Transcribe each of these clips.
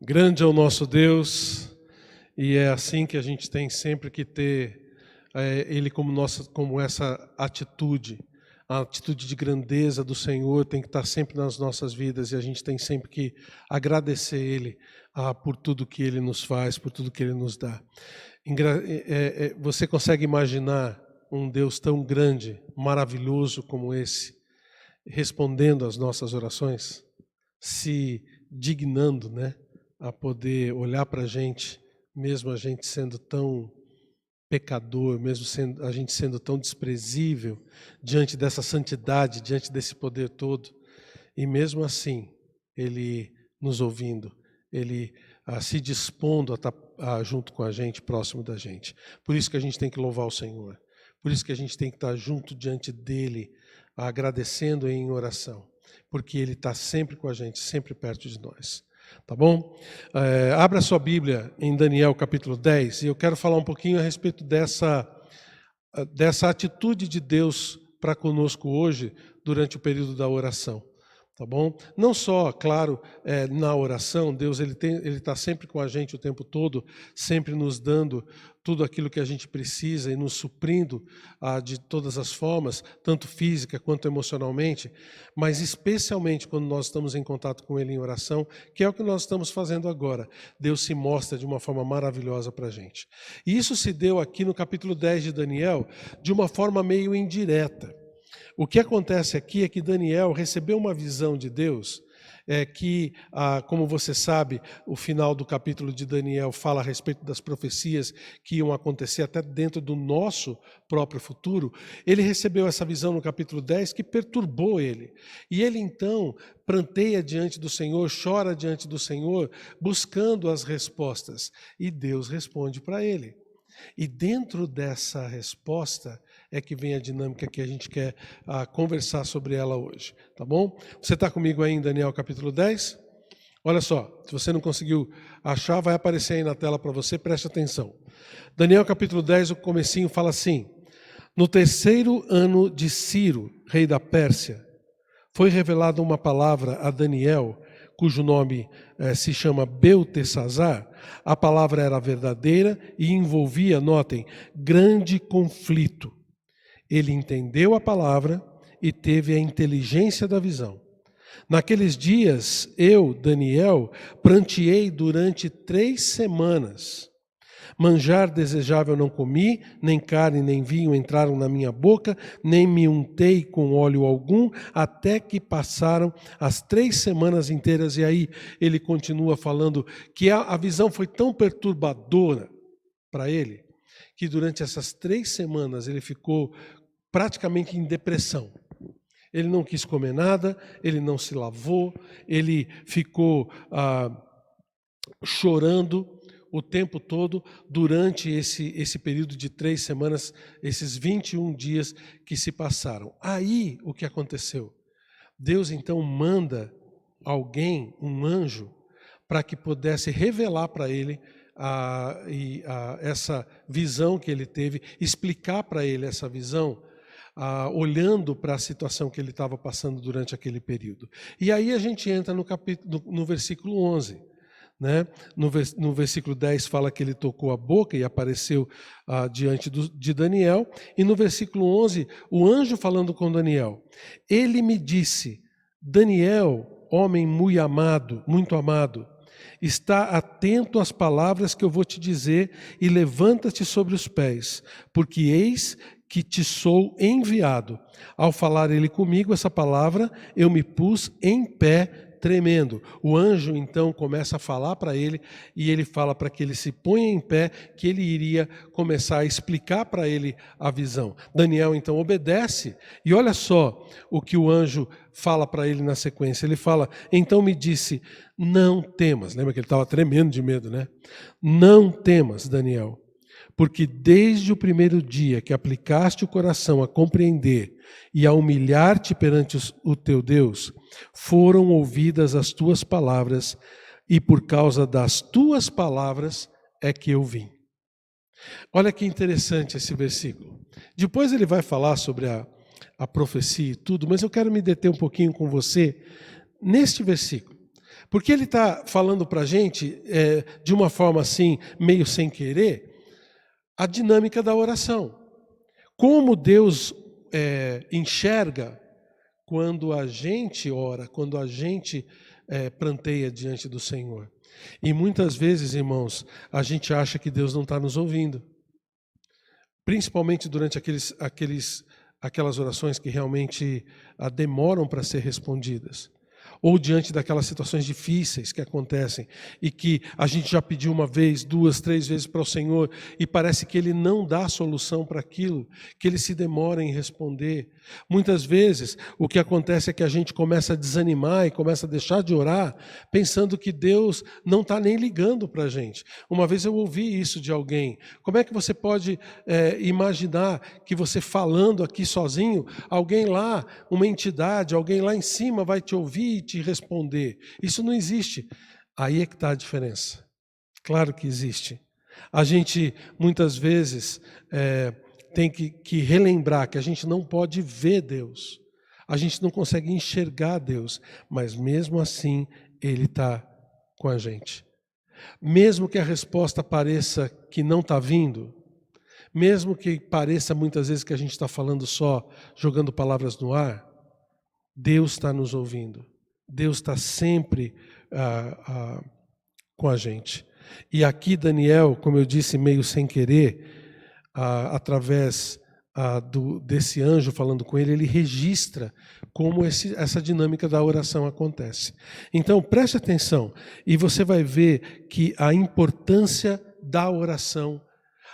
Grande é o nosso Deus, e é assim que a gente tem sempre que ter Ele como essa atitude. A atitude de grandeza do Senhor tem que estar sempre nas nossas vidas, e a gente tem sempre que agradecer Ele por tudo que Ele nos faz, por tudo que Ele nos dá. Você consegue imaginar um Deus tão grande, maravilhoso como esse, respondendo às nossas orações? Se dignando, né, a poder olhar para a gente, mesmo a gente sendo tão pecador, mesmo a gente sendo tão desprezível, diante dessa santidade, diante desse poder todo, e mesmo assim, Ele nos ouvindo, Ele se dispondo a estar junto com a gente, próximo da gente. Por isso que a gente tem que louvar o Senhor, por isso que a gente tem que estar junto diante dEle, agradecendo em oração, porque Ele está sempre com a gente, sempre perto de nós. Tá bom? Abra sua Bíblia em Daniel capítulo 10, e eu quero falar um pouquinho a respeito dessa atitude de Deus para conosco hoje, durante o período da oração. Tá bom? Não só, claro, na oração, Deus ele está sempre com a gente o tempo todo, sempre nos dando tudo aquilo que a gente precisa e nos suprindo de todas as formas, tanto física quanto emocionalmente, mas especialmente quando nós estamos em contato com Ele em oração, que é o que nós estamos fazendo agora. Deus se mostra de uma forma maravilhosa para a gente. E isso se deu aqui no capítulo 10 de Daniel, de uma forma meio indireta. O que acontece aqui é que Daniel recebeu uma visão de Deus, que, como você sabe, o final do capítulo de Daniel fala a respeito das profecias que iam acontecer até dentro do nosso próprio futuro. Ele recebeu essa visão no capítulo 10 que perturbou ele. E ele então pranteia diante do Senhor, chora diante do Senhor, buscando as respostas. E Deus responde para ele. E dentro dessa resposta é que vem a dinâmica que a gente quer conversar sobre ela hoje, tá bom? Você está comigo aí em Daniel capítulo 10? Olha só, se você não conseguiu achar, vai aparecer aí na tela para você, preste atenção. Daniel capítulo 10, o comecinho fala assim: no 3º ano de Ciro, rei da Pérsia, foi revelada uma palavra a Daniel, cujo nome se chama Beltesazar. A palavra era verdadeira e envolvia, notem, grande conflito. Ele entendeu a palavra e teve a inteligência da visão. Naqueles dias, eu, Daniel, pranteei durante 3 semanas. Manjar desejável não comi, nem carne nem vinho entraram na minha boca, nem me untei com óleo algum, até que passaram as 3 semanas inteiras. E aí ele continua falando que a visão foi tão perturbadora para ele, que durante essas 3 semanas ele ficou praticamente em depressão. Ele não quis comer nada, ele não se lavou, ele ficou chorando o tempo todo durante esse período de 3 semanas, esses 21 dias que se passaram. Aí, o que aconteceu? Deus então manda alguém, um anjo, para que pudesse revelar para ele essa visão que ele teve, explicar para ele essa visão, olhando para a situação que ele estava passando durante aquele período. E aí a gente entra no versículo 11. Né? No versículo 10 fala que ele tocou a boca e apareceu diante de Daniel. E no versículo 11, o anjo falando com Daniel, ele me disse: Daniel, homem muito amado, está atento às palavras que eu vou te dizer e levanta-te sobre os pés, porque eis que te sou enviado. Ao falar ele comigo essa palavra, eu me pus em pé, tremendo. O anjo então começa a falar para ele, e ele fala para que ele se ponha em pé, que ele iria começar a explicar para ele a visão. Daniel então obedece, e olha só o que o anjo fala para ele na sequência. Ele fala: então me disse, não temas. Lembra que ele estava tremendo de medo, né? Não temas, Daniel, porque desde o primeiro dia que aplicaste o coração a compreender e a humilhar-te perante o teu Deus, foram ouvidas as tuas palavras, e por causa das tuas palavras é que eu vim. Olha que interessante esse versículo. Depois ele vai falar sobre a profecia e tudo, mas eu quero me deter um pouquinho com você neste versículo. Porque ele está falando para a gente, de uma forma assim, meio sem querer, a dinâmica da oração. Como Deus enxerga quando a gente ora, quando a gente pranteia diante do Senhor. E muitas vezes, irmãos, a gente acha que Deus não está nos ouvindo. Principalmente durante aquelas orações que realmente demoram para ser respondidas. Ou diante daquelas situações difíceis que acontecem e que a gente já pediu uma vez, 2, 3 vezes para o Senhor e parece que Ele não dá solução para aquilo, que Ele se demora em responder. Muitas vezes o que acontece é que a gente começa a desanimar e começa a deixar de orar pensando que Deus não está nem ligando para a gente. Uma vez eu ouvi isso de alguém. Como é que você pode imaginar que você falando aqui sozinho, alguém lá, uma entidade, alguém lá em cima vai te ouvir e te responder? Isso não existe. Aí é que está a diferença. Claro que existe. A gente muitas vezes tem que relembrar que a gente não pode ver Deus. A gente não consegue enxergar Deus, mas mesmo assim Ele está com a gente. Mesmo que a resposta pareça que não está vindo, mesmo que pareça muitas vezes que a gente está falando só, jogando palavras no ar, Deus está nos ouvindo. Deus está sempre com a gente. E aqui Daniel, como eu disse, meio sem querer, através desse anjo falando com ele registra como essa dinâmica da oração acontece. Então, preste atenção e você vai ver que a importância da oração,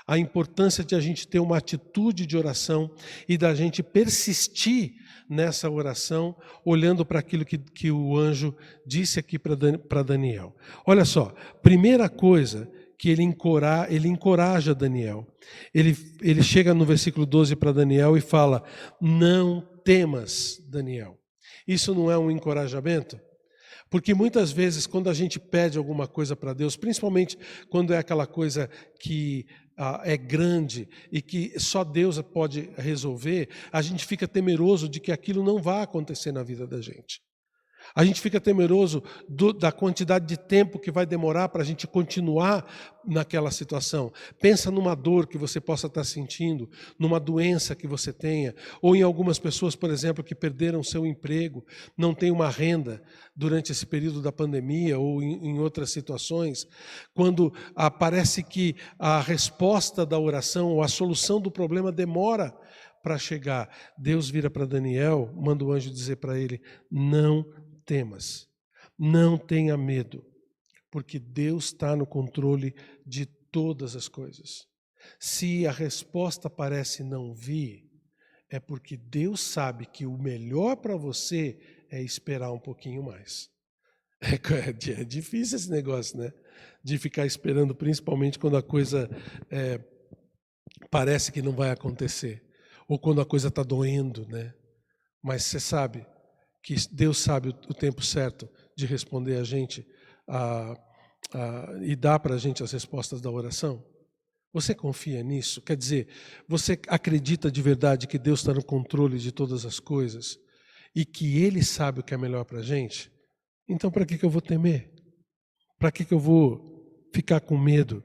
a importância de a gente ter uma atitude de oração e da gente persistir nessa oração, olhando para aquilo que o anjo disse aqui para Daniel. Olha só, primeira coisa que ele encoraja Daniel. Ele chega no versículo 12 para Daniel e fala: não temas, Daniel. Isso não é um encorajamento? Porque muitas vezes quando a gente pede alguma coisa para Deus, principalmente quando é aquela coisa que é grande e que só Deus pode resolver, a gente fica temeroso de que aquilo não vá acontecer na vida da gente. A gente fica temeroso da quantidade de tempo que vai demorar para a gente continuar naquela situação. Pensa numa dor que você possa estar sentindo, numa doença que você tenha, ou em algumas pessoas, por exemplo, que perderam seu emprego, não têm uma renda durante esse período da pandemia ou em outras situações. Quando parece que a resposta da oração ou a solução do problema demora para chegar, Deus vira para Daniel, manda o anjo dizer para ele: não temas, não tenha medo, porque Deus está no controle de todas as coisas. Se a resposta parece não vir, é porque Deus sabe que o melhor para você é esperar um pouquinho mais. É difícil esse negócio, né? De ficar esperando, principalmente quando a coisa parece que não vai acontecer, ou quando a coisa está doendo, né? Mas você sabe que Deus sabe o tempo certo de responder a gente e dar para a gente as respostas da oração? Você confia nisso? Quer dizer, você acredita de verdade que Deus está no controle de todas as coisas e que Ele sabe o que é melhor para a gente? Então, para que eu vou temer? Para que eu vou ficar com medo?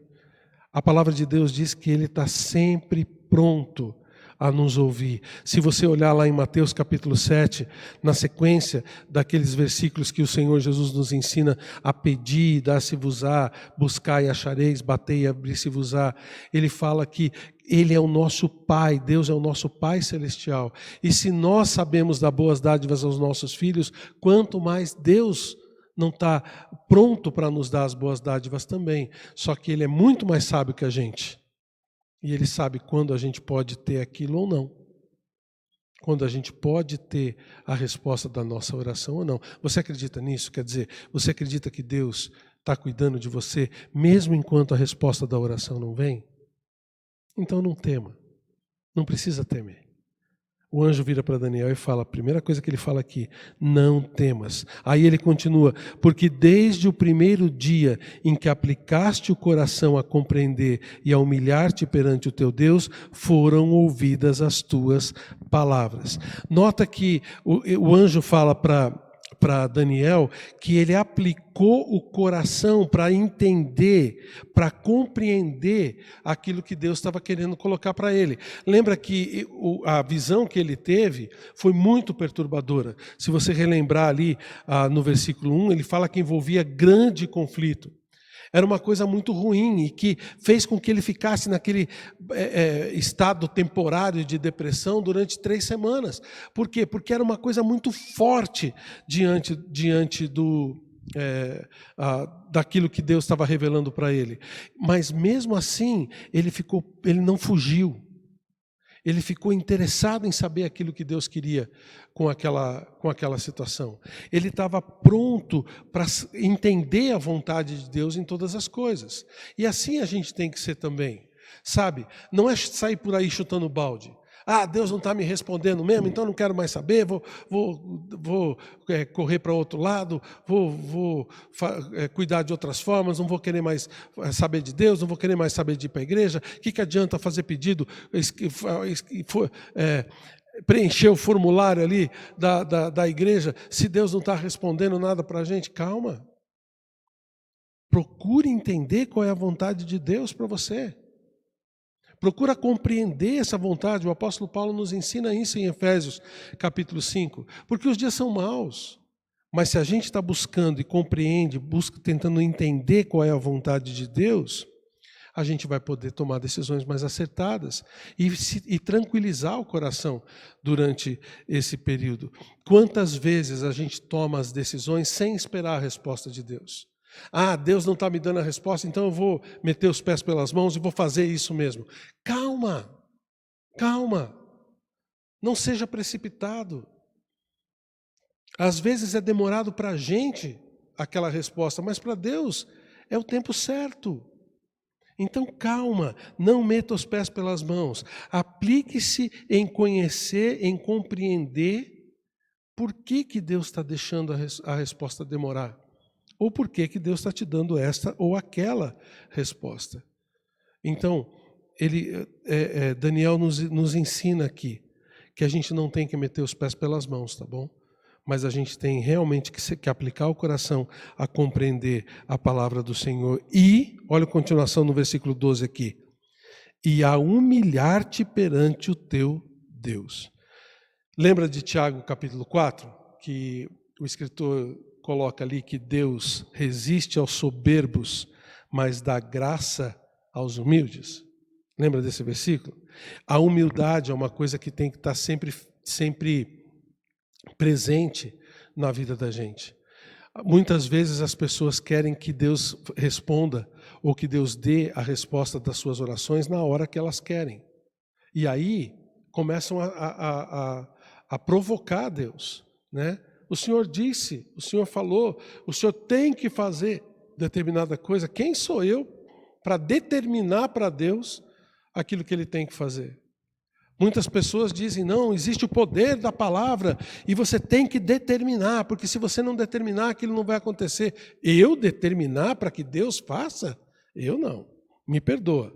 A palavra de Deus diz que Ele está sempre pronto a nos ouvir. Se você olhar lá em Mateus capítulo 7, na sequência daqueles versículos que o Senhor Jesus nos ensina a pedir, dar-se-vos-á, buscar e achareis, bater e abrir-se-vos-á, ele fala que Ele é o nosso Pai, Deus é o nosso Pai celestial. E se nós sabemos dar boas dádivas aos nossos filhos, quanto mais Deus não está pronto para nos dar as boas dádivas também. Só que Ele é muito mais sábio que a gente. E Ele sabe quando a gente pode ter aquilo ou não. Quando a gente pode ter a resposta da nossa oração ou não. Você acredita nisso? Quer dizer, você acredita que Deus está cuidando de você, mesmo enquanto a resposta da oração não vem? Então não tema. Não precisa temer. O anjo vira para Daniel e fala, a primeira coisa que ele fala aqui: não temas. Aí ele continua: porque desde o primeiro dia em que aplicaste o coração a compreender e a humilhar-te perante o teu Deus, foram ouvidas as tuas palavras. Nota que o anjo fala para para Daniel que ele aplicou o coração para entender, para compreender aquilo que Deus estava querendo colocar para ele. Lembra que a visão que ele teve foi muito perturbadora. Se você relembrar ali no versículo 1, ele fala que envolvia grande conflito. Era uma coisa muito ruim e que fez com que ele ficasse naquele estado temporário de depressão durante 3 semanas. Por quê? Porque era uma coisa muito forte diante daquilo que Deus estava revelando para ele. Mas mesmo assim, ele não fugiu. Ele ficou interessado em saber aquilo que Deus queria com aquela situação. Ele estava pronto para entender a vontade de Deus em todas as coisas. E assim a gente tem que ser também. Sabe? Não é sair por aí chutando balde. Deus não está me respondendo mesmo, então não quero mais saber, vou correr para outro lado, vou cuidar de outras formas, não vou querer mais saber de Deus, não vou querer mais saber de ir para a igreja. O que adianta fazer pedido, preencher o formulário ali da igreja, se Deus não está respondendo nada para a gente? Calma. Procure entender qual é a vontade de Deus para você. Procura compreender essa vontade. O apóstolo Paulo nos ensina isso em Efésios capítulo 5. Porque os dias são maus. Mas se a gente está buscando e compreende, tentando entender qual é a vontade de Deus, a gente vai poder tomar decisões mais acertadas e tranquilizar o coração durante esse período. Quantas vezes a gente toma as decisões sem esperar a resposta de Deus? Deus não está me dando a resposta, então eu vou meter os pés pelas mãos e vou fazer isso mesmo. Calma, calma. Não seja precipitado. Às vezes é demorado para a gente aquela resposta, mas para Deus é o tempo certo. Então calma, não meta os pés pelas mãos. Aplique-se em conhecer, em compreender por que Deus está deixando a resposta demorar. Ou por que Deus está te dando esta ou aquela resposta. Então, Daniel nos ensina aqui que a gente não tem que meter os pés pelas mãos, tá bom? Mas a gente tem realmente que aplicar o coração a compreender a palavra do Senhor. E, olha a continuação no versículo 12 aqui. E a humilhar-te perante o teu Deus. Lembra de Tiago capítulo 4? Que o escritor coloca ali que Deus resiste aos soberbos, mas dá graça aos humildes. Lembra desse versículo? A humildade é uma coisa que tem que estar sempre presente na vida da gente. Muitas vezes as pessoas querem que Deus responda ou que Deus dê a resposta das suas orações na hora que elas querem. E aí começam a provocar Deus, né? O Senhor disse, o Senhor falou, o Senhor tem que fazer determinada coisa. Quem sou eu para determinar para Deus aquilo que Ele tem que fazer? Muitas pessoas dizem, não, existe o poder da palavra e você tem que determinar, porque se você não determinar, aquilo não vai acontecer. Eu determinar para que Deus faça? Eu não, me perdoa.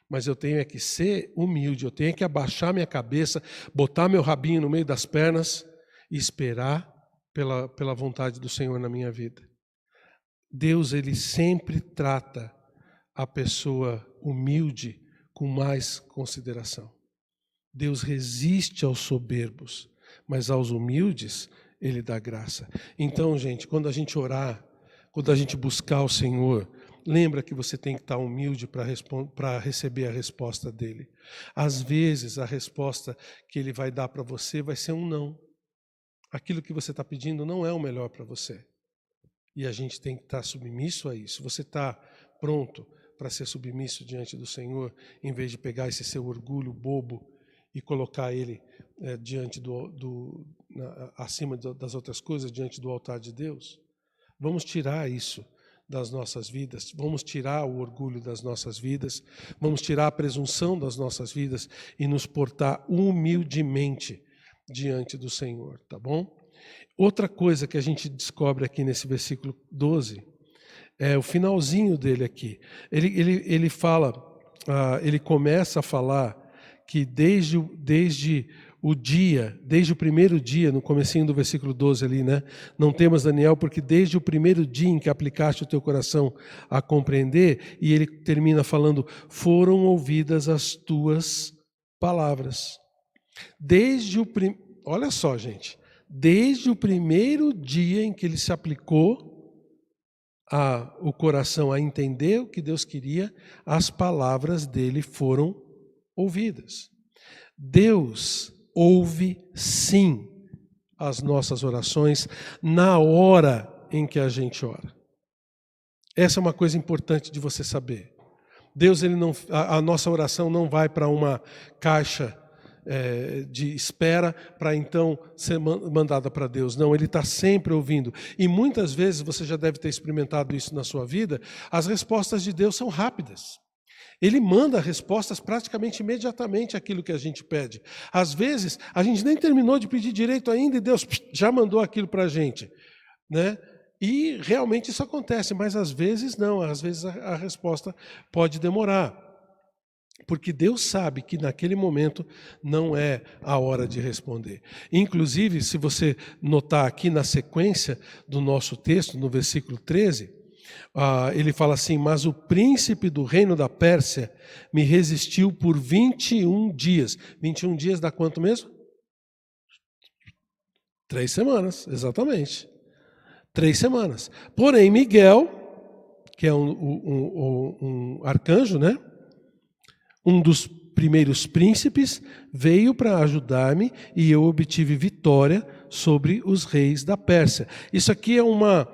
Mas eu tenho que ser humilde, eu tenho que abaixar minha cabeça, botar meu rabinho no meio das pernas e esperar pela vontade do Senhor na minha vida. Deus, Ele sempre trata a pessoa humilde com mais consideração. Deus resiste aos soberbos, mas aos humildes Ele dá graça. Então, gente, quando a gente orar, quando a gente buscar o Senhor, lembra que você tem que estar humilde para receber a resposta dEle. Às vezes, a resposta que Ele vai dar para você vai ser um não. Aquilo que você está pedindo não é o melhor para você. E a gente tem que estar submisso a isso. Você está pronto para ser submisso diante do Senhor, em vez de pegar esse seu orgulho bobo e colocar ele diante acima das outras coisas, diante do altar de Deus? Vamos tirar isso das nossas vidas, vamos tirar o orgulho das nossas vidas, vamos tirar a presunção das nossas vidas e nos portar humildemente diante do Senhor, tá bom? Outra coisa que a gente descobre aqui nesse versículo 12, é o finalzinho dele aqui. Ele fala, ele começa a falar que desde o dia, desde o primeiro dia, no comecinho do versículo 12 ali, né? Não temas, Daniel, porque desde o primeiro dia em que aplicaste o teu coração a compreender, e ele termina falando, foram ouvidas as tuas palavras. Olha só, gente, desde o primeiro dia em que ele se aplicou o coração a entender o que Deus queria, as palavras dele foram ouvidas. Deus ouve sim as nossas orações na hora em que a gente ora. Essa é uma coisa importante de você saber. Deus, a nossa oração não vai para uma caixa de espera para então ser mandada para Deus. Não, Ele está sempre ouvindo. E muitas vezes, você já deve ter experimentado isso na sua vida, as respostas de Deus são rápidas. Ele manda respostas praticamente imediatamente àquilo que a gente pede. Às vezes, a gente nem terminou de pedir direito ainda e Deus já mandou aquilo para a gente, né? E realmente isso acontece, mas às vezes não, às vezes a resposta pode demorar. Porque Deus sabe que naquele momento não é a hora de responder. Inclusive, se você notar aqui na sequência do nosso texto, no versículo 13, ele fala assim, mas o príncipe do reino da Pérsia me resistiu por 21 dias. 21 dias dá quanto mesmo? 3 semanas, exatamente. 3 semanas. Porém, Miguel, que é um arcanjo, né? Um dos primeiros príncipes, veio para ajudar-me e eu obtive vitória sobre os reis da Pérsia. Isso aqui é uma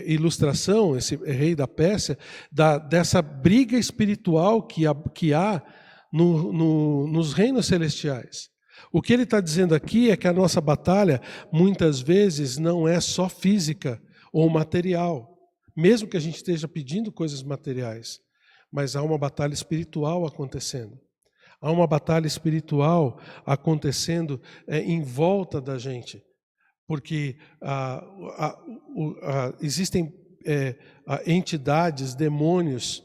ilustração, esse rei da Pérsia, dessa briga espiritual que há nos reinos celestiais. O que ele está dizendo aqui é que a nossa batalha, muitas vezes, não é só física ou material, mesmo que a gente esteja pedindo coisas materiais. Mas há uma batalha espiritual acontecendo. Há uma batalha espiritual acontecendo em volta da gente. Porque existem entidades, demônios,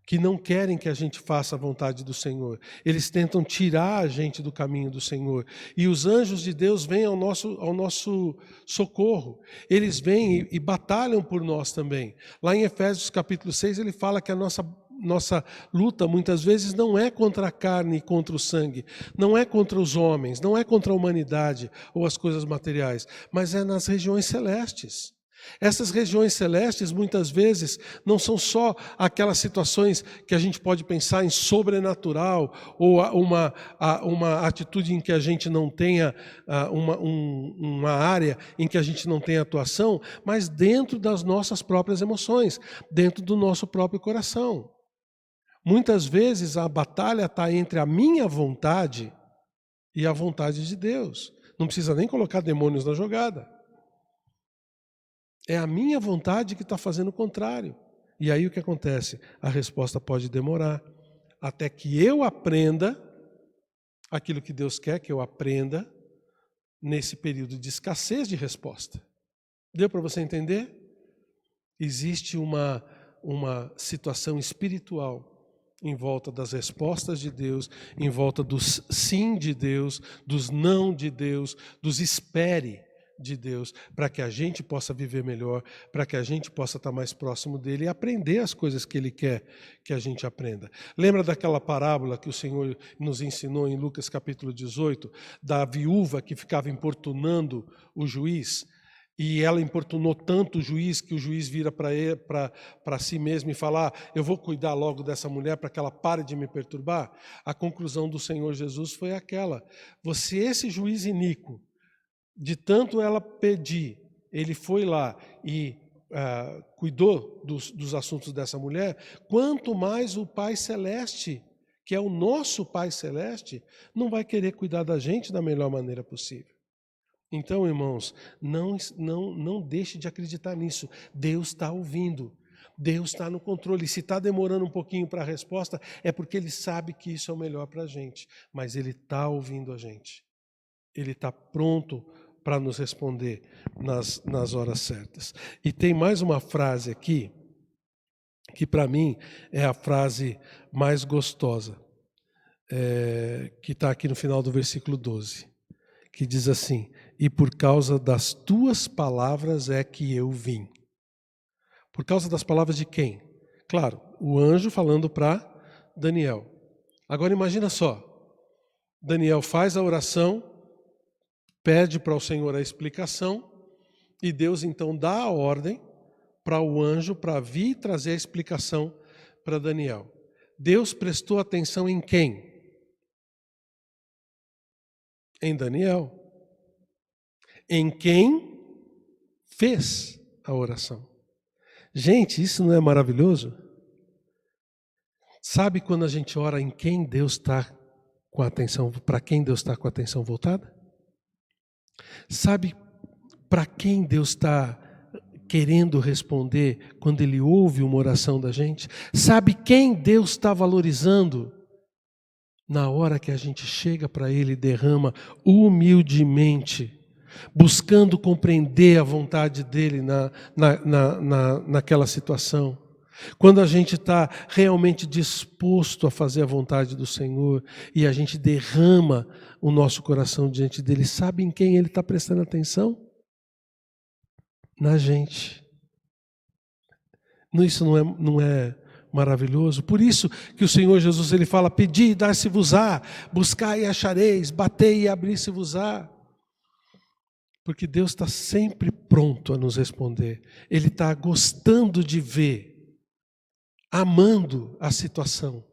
que não querem que a gente faça a vontade do Senhor. Eles tentam tirar a gente do caminho do Senhor. E os anjos de Deus vêm ao nosso socorro. Eles vêm e batalham por nós também. Lá em Efésios capítulo 6, ele fala que a nossa luta muitas vezes não é contra a carne e contra o sangue, não é contra os homens, não é contra a humanidade ou as coisas materiais, mas é nas regiões celestes. Essas regiões celestes muitas vezes não são só aquelas situações que a gente pode pensar em sobrenatural ou uma atitude em que a gente não tenha uma área em que a gente não tenha atuação, mas dentro das nossas próprias emoções, dentro do nosso próprio coração. Muitas vezes a batalha está entre a minha vontade e a vontade de Deus. Não precisa nem colocar demônios na jogada. É a minha vontade que está fazendo o contrário. E aí o que acontece? A resposta pode demorar. Até que eu aprenda aquilo que Deus quer que eu aprenda nesse período de escassez de resposta. Deu para você entender? Existe uma situação espiritual em volta das respostas de Deus, em volta dos sim de Deus, dos não de Deus, dos espere de Deus, para que a gente possa viver melhor, para que a gente possa estar mais próximo dele e aprender as coisas que ele quer que a gente aprenda. Lembra daquela parábola que o Senhor nos ensinou em Lucas capítulo 18, da viúva que ficava importunando o juiz? E ela importunou tanto o juiz que o juiz vira para si mesmo e fala, eu vou cuidar logo dessa mulher para que ela pare de me perturbar. A conclusão do Senhor Jesus foi aquela: esse juiz iníquo, de tanto ela pedir, ele foi lá e cuidou dos assuntos dessa mulher, quanto mais o Pai Celeste, que é o nosso Pai Celeste, não vai querer cuidar da gente da melhor maneira possível. Então, irmãos, não deixe de acreditar nisso. Deus está ouvindo. Deus está no controle. Se está demorando um pouquinho para a resposta, é porque Ele sabe que isso é o melhor para a gente. Mas Ele está ouvindo a gente. Ele está pronto para nos responder nas horas certas. E tem mais uma frase aqui, que para mim é a frase mais gostosa. que está aqui no final do versículo 12, que diz assim: e por causa das tuas palavras é que eu vim. Por causa das palavras de quem? Claro, o anjo falando para Daniel. Agora imagina só, Daniel faz a oração, pede para o Senhor a explicação, e Deus então dá a ordem para o anjo para vir trazer a explicação para Daniel. Deus prestou atenção em quem? Em Daniel. Em quem fez a oração. Gente, isso não é maravilhoso? Sabe quando a gente ora em quem Deus está com a atenção, para quem Deus está com a atenção voltada? Sabe para quem Deus está querendo responder quando Ele ouve uma oração da gente? Sabe quem Deus está valorizando? Na hora que a gente chega para Ele e derrama humildemente, buscando compreender a vontade dEle naquela situação. Quando a gente está realmente disposto a fazer a vontade do Senhor e a gente derrama o nosso coração diante dEle, sabe em quem Ele está prestando atenção? Na gente. Isso não é maravilhoso? Por isso que o Senhor Jesus ele fala: pedi e dar-se-vos-á, buscai e achareis, batei e abrir-se-vos-á. Porque Deus está sempre pronto a nos responder. Ele está gostando de ver, amando a situação,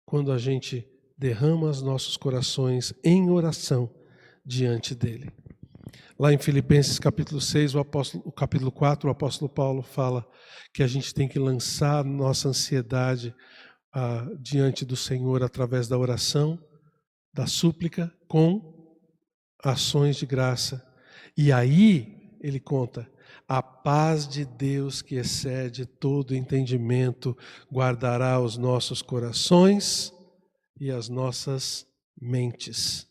quando a gente derrama os nossos corações em oração diante dEle. Lá em Filipenses capítulo 6, o capítulo 4, o apóstolo Paulo fala que a gente tem que lançar nossa ansiedade diante do Senhor através da oração, da súplica, com ações de graça. E aí, ele conta, a paz de Deus que excede todo entendimento, guardará os nossos corações e as nossas mentes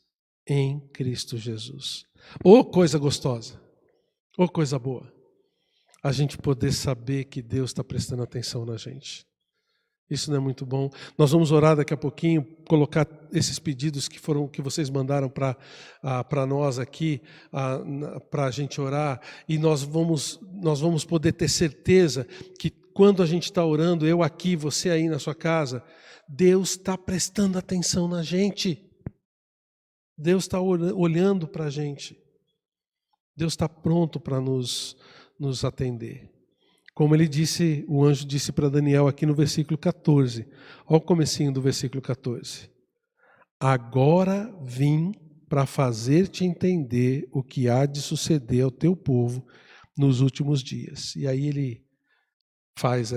em Cristo Jesus. Ô coisa gostosa, ô coisa boa, a gente poder saber que Deus está prestando atenção na gente. Isso não é muito bom? Nós vamos orar daqui a pouquinho, colocar esses pedidos que vocês mandaram para nós aqui, para a gente orar, e nós vamos poder ter certeza que quando a gente está orando, eu aqui, você aí na sua casa, Deus está prestando atenção na gente. Deus está olhando para a gente. Deus está pronto para nos atender. Como ele disse, o anjo disse para Daniel aqui no versículo 14. Olha o comecinho do versículo 14. Agora vim para fazer-te entender o que há de suceder ao teu povo nos últimos dias. E aí ele faz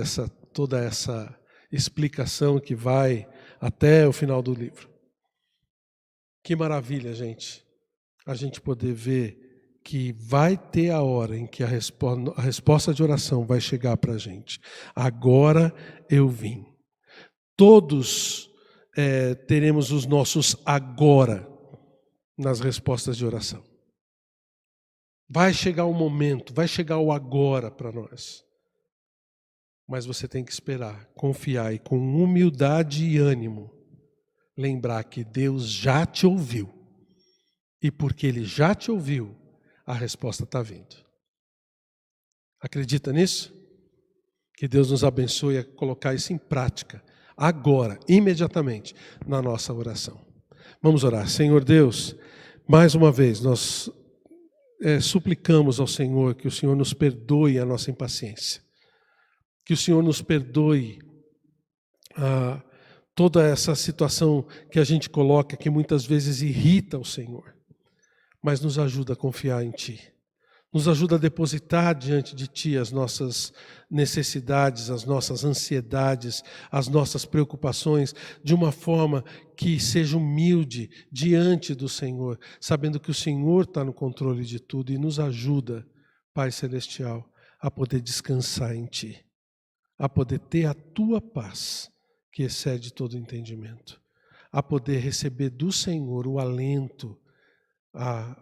toda essa explicação que vai até o final do livro. Que maravilha, gente, a gente poder ver que vai ter a hora em que a resposta de oração vai chegar para a gente. Agora eu vim. Todos teremos os nossos agora nas respostas de oração. Vai chegar o momento, vai chegar o agora para nós. Mas você tem que esperar, confiar e com humildade e ânimo, lembrar que Deus já te ouviu. E porque Ele já te ouviu, a resposta está vindo. Acredita nisso? Que Deus nos abençoe a colocar isso em prática, agora, imediatamente, na nossa oração. Vamos orar. Senhor Deus, mais uma vez, nós suplicamos ao Senhor que o Senhor nos perdoe a nossa impaciência. Que o Senhor nos perdoe toda essa situação que a gente coloca, que muitas vezes irrita o Senhor, mas nos ajuda a confiar em Ti. Nos ajuda a depositar diante de Ti as nossas necessidades, as nossas ansiedades, as nossas preocupações, de uma forma que seja humilde diante do Senhor, sabendo que o Senhor está no controle de tudo e nos ajuda, Pai Celestial, a poder descansar em Ti, a poder ter a Tua paz, que excede todo entendimento, a poder receber do Senhor o alento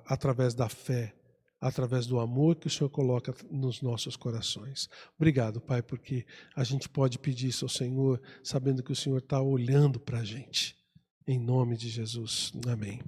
através da fé, através do amor que o Senhor coloca nos nossos corações. Obrigado, Pai, porque a gente pode pedir isso ao Senhor, sabendo que o Senhor está olhando para a gente. Em nome de Jesus. Amém.